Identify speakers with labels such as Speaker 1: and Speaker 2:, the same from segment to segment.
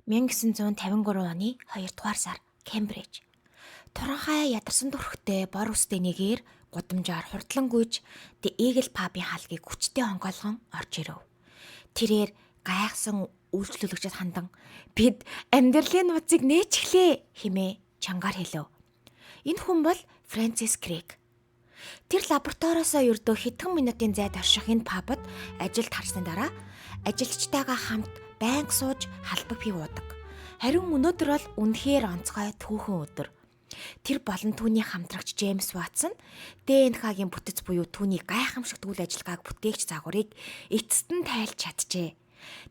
Speaker 1: 1953 оны 2 дугаар сар Кембриж. Туранхай ядарсан төрхтэй бор үстэй нэгээр гудамжаар хурдлан гүйж The Eagle Pub-ийн хаалгыг хүчтэй хонгоолгон орж ирэв. Тэрээр гайхсан үйлчлүүлэгчид хандан "Бид амьдралын нууцыг нээчихлээ" хэмээн чангаар хэлв. Энэ хүн бол Фрэнсис Крэг. Тэр лабораториосоо ердөө хэдхэн минутын зайд орших энэ пабад ажилд харсны дараа ажилчтайгаа хамт байнга сууж халбаг пив уудаг. Харин өнөөдөр бол үнэхээр онцгой түүхэн өдөр. Тэр болон түүний хамтрагч Джеймс Ватсон ДНХ-гийн бүтэц буюу түүний гайхамшигт үйл ажиллагааг бүтээгч загварыг эцэст нь тайлж чаджээ.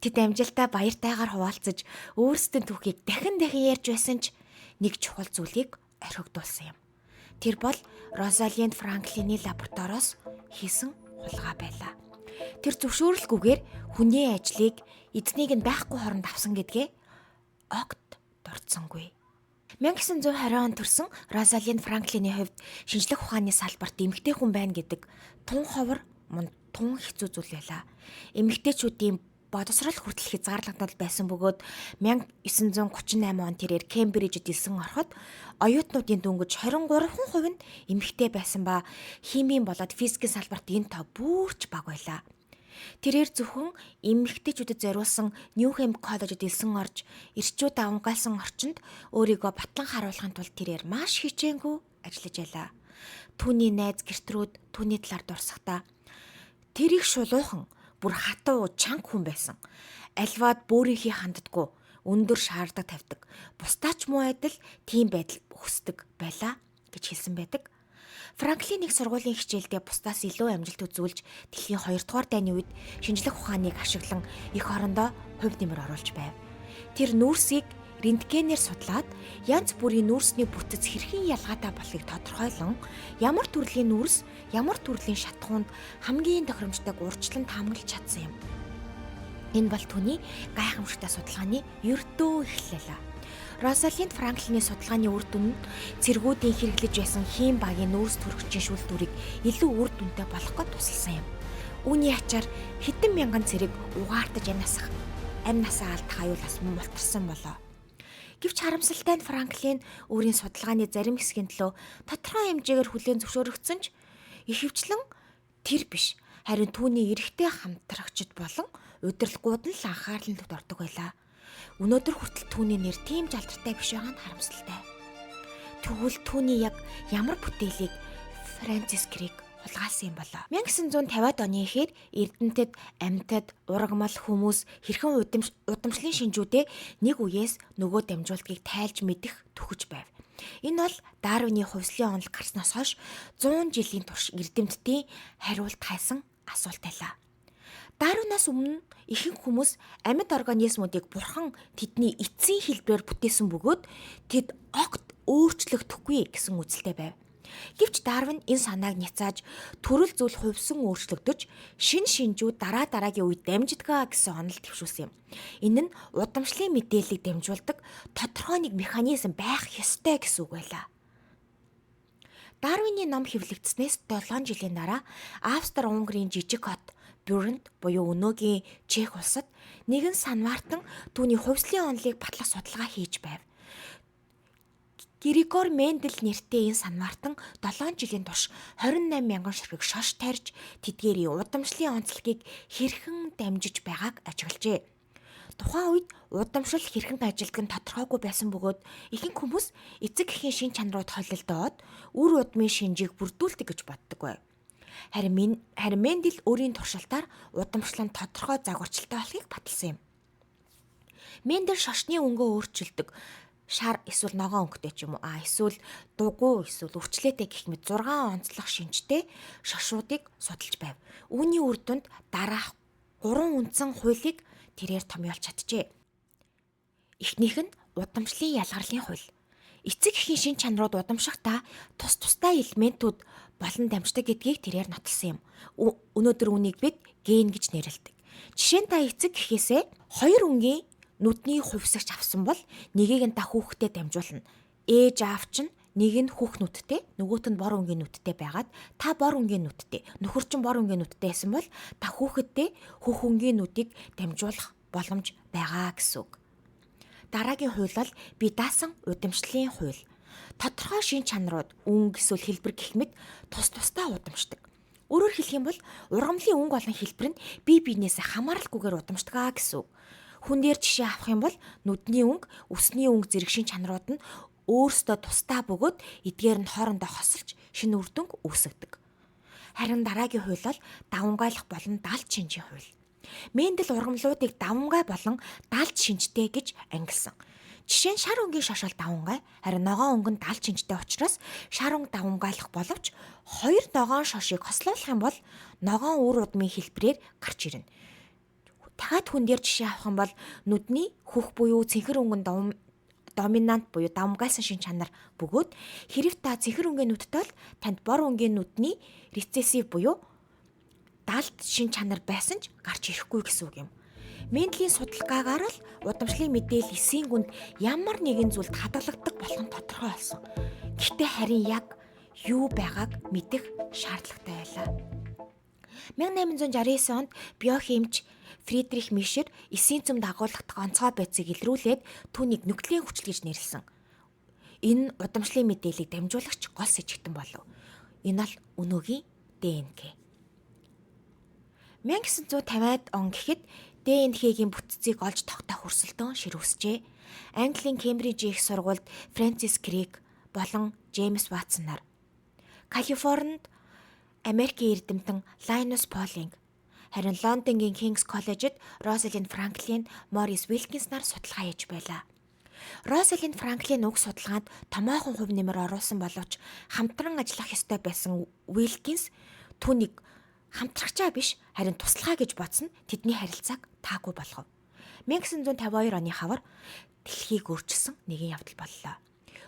Speaker 1: Тэд амжилтаа баяртайгаар хуваалцаж өөрсдийн түүхийг дахин ярьж байсан ч нэг чухал зүйлийг орхигдуулсан юм. Тэр бол Розалинд Франклины лабораториос хийсэн хулгай байлаа. Тэр зөвшөөрөлгүйгээр хүний ажлыг эзнийг нь байхгүй хооронд авсан гэдгээ огт дурдсангүй. 1920 он төрсэн Розалинд Франклины хувьд шинжлэх ухааны салбарт эмэгтэй хүн байна гэдэг тун ховор тун хэцүү зүйл байлаа. Эмэгтэйчүүдийн бодосрол хүртэл хязгаарлагдал байсан бөгөөд 1938 он тэрээр Кембрижид элсэн ороход оюутнуудын дөнгөж 23% нь эмэгтэй байсан ба химийн болоод физикийн салбарт энэ тоо бүрч бага байлаа. Тэрээр зөвхөн эмэгтэйчүүдэд зориулсан Ньюхэм коллежид элсэн орж эрчүүд авангаалсан орчинд өөрийгөө батлан харуулахын тулд тэрээр маш хичээнгүй ажиллаж байлаа. Түүний найз Гертрүүд түүний талаар дурсахдаа тэр их шулуухан бүр хатуу чанга хүн байсан. Альваад бөөрийнхий ханддаггүй, өндөр шаарддаг тавьдаг. Бусдаач муу адил тийм байдал хүсдэг байлаа гэж хэлсэн байдаг. Франклин их сургуулийн хичээлдээ бусдаас илүү амжилт үзүүлж дэлхийн 2 дугаар дайны үед шинжлэх ухааныг ашиглан их орондоо хувь нэмэр оруулж байв. Тэр нүүрсийг рентгенээр судлаад янз бүрийн нүүрсний бүтэц хэрхэн ялгаатай болохыг тодорхойлон ямар төрлийн нүүрс, ямар төрлийн шатхуунд хамгийн тохиромжтойг урьдчилан таамаглаж чадсан юм. Энэ бол түүний гайхамшигтай судалгааны ердөө эхлэлээ. Розалинд Франклины судалгааны үр дүн нь цэргүүдийн хэрэглэж байсан хим багийн нүүрс төрөгчийн шүүлтүүрийг илүү үр дүнтэй болгоход тусалсан юм. Үүний ачаар хэдэн мянган цэрэг угаартаж амь насаа алдах аюулаас мултарсан болоо. Гэвч харамсалтай нь Франклин өөрийн судалгааны зарим хэсгийн төлөө тодорхой хэмжээгээр хүлээн зөвшөөрөгдсөн ч ихэвчлэн тэр биш, харин түүний эрэгтэй хамтрагчид болон удирдлагууд нь л анхаарлын төвд ордог байлаа. Өнөөдөр хүртэл түүний нэр тийм жалдартай биш байгаа нь харамсалтай. Тэгвэл түүний яг ямар бүтээлийг Фрэнсис Крэг хулгайлсан юм болоо? 1950-ад оны эхээр Эрдэнэтэд амьтад, урагмал хүмүүс хэрхэн удамшлын шинжүүдээ нэг үеэс нөгөө дамжуулдгийг тайлж мэдэх төхөж байв. Энэ бол Дарвины хувьслын онол гарснаас хойш 100 жилийн турш эрдэмтдийн хариулт хайсан асуулт байлаа. Дарвинаас өмнө ихэнх хүмүүс амьд организмуудыг бурхан тэдний эцсийн хэлбэрээр бүтээсэн бөгөөд тэд огт өөрчлөгдөхгүй гэсэн үзэлтэй байв. Гэвч Дарвин энэ санааг няцааж төрөл зүйл хувьсан өөрчлөгдөж шин шинжүүд дараагийн үед дамжидгаа гэсэн онол дэвшүүлсэн юм. Энэ нь удамшлын мэдээллийг дамжуулдаг тодорхой нэг механизм байх ёстой гэсэн үг байлаа. Дарвины ном хэвлэгдснээс 7 жилийн дараа Австри-Унгарын жижиг хот Бюрент буюу өнөөгийн Чех улсад нэгэн санваартан түүний хувьслын онолыг батлах судалгаа хийж байв. Григор Мендель нэртэй энэ санваартан 7 жилийн турш 28 мянган ширхэг шош тарьж тэдгээрийн удамшлын онцлогийг хэрхэн дамжиж байгааг ажиглажээ. Тухайн үед удамшил хэрхэн ажилдаг нь тодорхойгүй байсан бөгөөд ихэнх хүмүүс эцэг эхийн шин чанарууд холилдоод үр удмын шинжийг бүрдүүлдэг гэж боддог байв. Харин Мендель өөрийн туршилтаар удамшлын тодорхой загварчилтай болохыг баталсан юм. Мендель шошны өнгөө өөрчилдөг шар эсвэл ногоон өнгөтэй ч юм уу эсвэл дугуй эсвэл өвчлөөтэй гэх мэт 6 онцлог шинжтэй шошуудыг судалж байв. Үүний үр дүнд дараах 3 үндсэн хуулийг тэрээр томьёолж чаджээ. Эхнийх нь удамшлын ялгарлын хууль. Эцэг эхийн шин чанарууд удамшихдаа тусдаа элементүүд болон дамждаг гэдгийг тэрээр нотолсон юм. Өнөөдөр үнийг бид ген гэж нэрлэдэг. Жишээ нь та эцэг эхээсээ 2 өнгийн нүдний хувьсагч авсан бол нэгийг нь та хүүхдэд дамжуулна. Ээж аав чинь нэг нь хүүх нүдтэй, нөгөөт нь бор өнгийн нүдтэй байгаад та бор өнгийн нүдтэй, нөхөр чинь бор өнгийн нүдтэй байсан бол та хүүхэддээ хүүх өнгийн нүдийг дамжуулах боломж байгаа гэсэн үг. Дараагийн хууль бол бие даасан удамшлын хууль. Тодорхой шин чанарууд өнгө эсвэл хэлбэр гэх мэт тус тусдаа удамшдаг. Өөрөөр хэлэх юм бол ургамлын өнгө болон хэлбэр нь бие биенээсээ хамааралгүйгээр удамшдаг гэсэн үг. Хүн дээр жишээ авах юм бол нүдний өнгө, үсний өнгө зэрэг шин чанарууд нь өөрсдөө тусдаа бөгөөд эдгээр нь хоорондоо хосолж шинэ үр дүнг үүсгэдэг. Харин дараагийн хууль бол давамгайлах болон даалт шинжийн хууль. Мендел ургамлуудыг давамгай болон даалт шинжтэй гэж ангилсан. Жишээ нь шар өнгийн шошол давамгай, харин ногоон өнгө нь даалт шинжтэй учраас шар өнг давамгайлах боловч хоёр ногоон шошийг хослуулах юм бол ногоон үр удмын хэлбэрээр гарч ирнэ. Дахиад хүн дээр жишээ авах юм бол нүдний хөх буюу цэнхэр өнгөн доминант буюу давамгайлсан шин чанар бөгөөд хэрэв та цэнхэр өнгийн нүдтэй бол танд бор өнгийн нүдний рецессив буюу даалт шин чанар байсан ч гарч ирэхгүй гэсэн үг юм. Мендлийн судалгаагаар л удамшлын мэдээлэл эсийн гүнд ямар нэгэн зүйлд хадгалагддаг болох нь тодорхой болсон. Гэхдээ харин яг юу байгааг мэдэх шаардлагатай байлаа. 1869 онд биохимч Фридрих Мишер эсийн цөм дагуулгад онцгой байцыг илрүүлээд түүнийг нүклийн хүчил гэж нэрлэсэн. Энэ удамшлын мэдээллийг дамжуулагч гол сэжигтэн болов. Энэ бол өнөөгийн ДНК. 1950-ад он гэхэд ДНХ-гийн бүтцийг олж тогтоох өрсөлдөөн ширүүсжээ. Английн Кембрижийн их сургуульд Фрэнсис Крик болон Джеймс Ватсон нар, Калифорнид Америкийн эрдэмтэн Лайнус Полинг, харин Лондонгийн Кингс коллежид Розалинд Франклин, Морис Вилкинс нар судалгаа хийж байлаа. Розалинд Франклин уг судалгаанд томоохон хувь нэмэр оруулсан боловч хамтран ажиллах ёстой байсан Вилкинс түүнийг хамтрагчаа биш харин туслахаа гэж бодсон тэдний харилцааг таагүй болгов. 1952 оны хавар дэлхийг өөрчилсөн нэгэн явдал боллоо.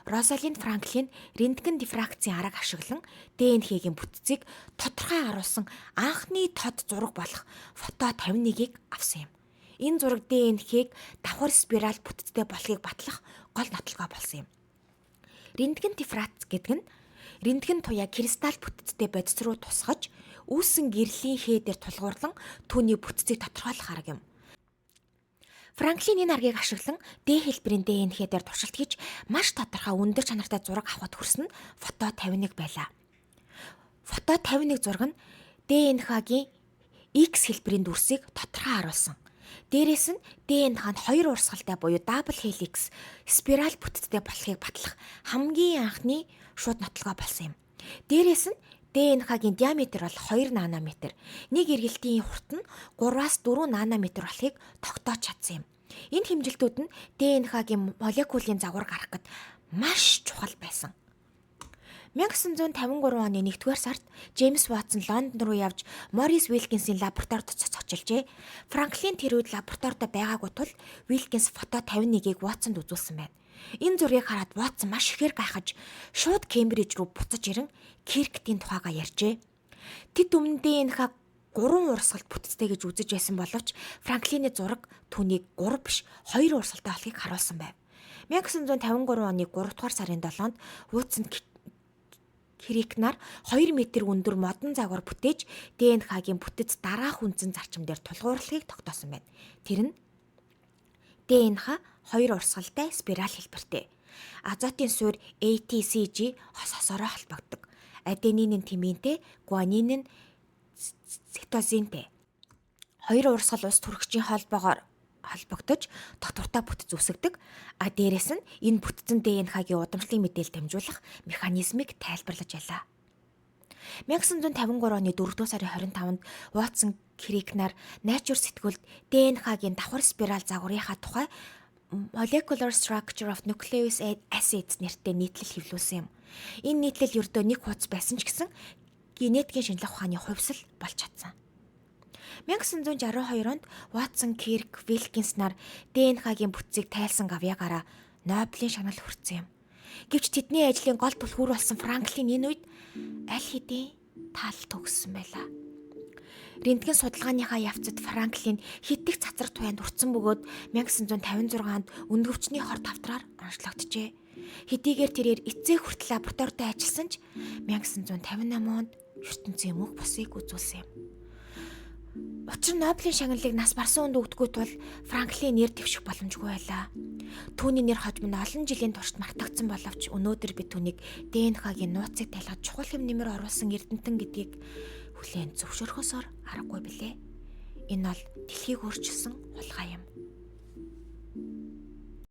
Speaker 1: Розалинд Франклин рентген дифракцийн арга ашиглан ДНХ-гийн бүтцийг тодорхой харуулсан анхны тод зураг болох фото 51-ийг авсан юм. Энэ зураг ДНХ-г давхар спираль бүтцтэй болохыг батлах гол нотолгоо болсон юм. Рентген дифракц гэдэг нь рентген туяа кристалл бүтцтэй бодис руу тусгаж үүссэн гэрлийн хээдээр тулгуурлан түүний бүтцийг тодорхойлох арга юм. Франклин энэ аргыг ашиглан Д хэлбэрийн ДНХ дээр туршилт хийж маш тодорхой өндөр чанартай зураг авахд хүрсэн нь фото 51 байлаа. Фото 51 зураг нь ДНХ-гийн X хэлбэрийн дүрсийг тодорхой харуулсан. Дээрээс нь ДНХ нь хоёр урсгалтай буюу дабл хеликс спираль бүтцтэй болохыг батлах хамгийн анхны шууд нотолгоо болсон юм. Дээрээс нь ДНХ-гийн диаметр бол 2 нанометр, нэг эргэлтийн хурд нь 3-аас 4 нанометр болохыг тогтоож чадсан юм. Энэ хэмжилтүүд нь ДНХ-гийн молекулын загвар гарах гэд маш чухал байсан. 1953 оны 1-р сард Джеймс Ватсон Лондон руу явж Морис Вилкинсийн лабораторид цоцолжилжээ. Франклин тэр үед лабораторид байгаагүй тул Вилкинс фото 51-ийг Ватсонд үзүүлсэн байна. Энэ зургийг хараад Ватсон маш ихээр гайхаж шууд Кембриж руу буцаж ирэн Кирктийн тухайга ярьжээ. Тэд өмнө ДНХ 3 урсгалт бүтцтэй гэж үзэж байсан боловч Франклины зураг түүнийг 3 биш 2 урсгалтай болохыг харуулсан байв. 1953 оны 3-р сарын 7-нд Ватсон Крик нар 2 метр өндөр модон загвар бүтээж ДНХ-гийн бүтэц дараах үндсэн зарчим дээр тулгуурлахыг тогтоосон байна. Тэр нь ДНХ 2 урсгалтай спираль хэлбэртэй. Азотын суурь ATCG хосороо холбогддог. Аденин нь тиминтэй, гуанин нь цитозинтэй. 2 урсгал ус түрэгчийн холбоогоор холбогдож дотвортой бүтэц үүсгдэг. Дээрээс нь энэ бүтцэн ДНХ-гийн удамшлын мэдээлэл дамжуулах механизмыг тайлбарлаж байлаа. 1953 оны 4-р сарын 25-нд Ватсон Крик нар Nature сэтгүүлд ДНХ-гийн давхар спираль загварынхаа тухай Molecular Structure of Nucleic Acids нэртэй нийтлэл хэвлүүлсэн юм. Энэ нийтлэл ердөө нэг хуудас байсан ч гэсэн генетикийн шинжилгээ ухааны хувьсал болж чадсан. 1962 онд Ватсон, Кирк, Вилкинс нар ДНХ-гийн бүтцийг тайлсан гавьяагаараа Нобелийн шагнал хүртсэн юм. Гэвч тэдний ажлын гол түлхүүр болсон Франклин энэ үед аль хэдийн таал төгссөн байлаа. Рентген судалгааныхаа явцад Франклин хитэх цацраг туяанд хүрсэн бөгөөд 1956-нд өндгөвчний хор тавтраар онцлогджээ. Хэдийгээр тэрээр эцэг хүртэл лабораторид ажилласан ч 1958 онд ертөнцийн мөнх бусыг үзүүлсэн юм. Учир нь Нобелийн шагналыг нас барсан хүнд өгдөггүй тул Франклин нэр дэвших боломжгүй байлаа. Түүний нэр хожим нь олон жилийн туршид мартагдсан боловч өнөөдөр бид түүнийг ДНХ-гийн нууцыг тайлгаж чухал хэм нэмэр оруулсан эрдэмтэн гэдгийг хүлээн зөвшөөрөхөөсөр аргагүй билээ. Энэ бол дэлхийг өөрчилсөн хулгай юм.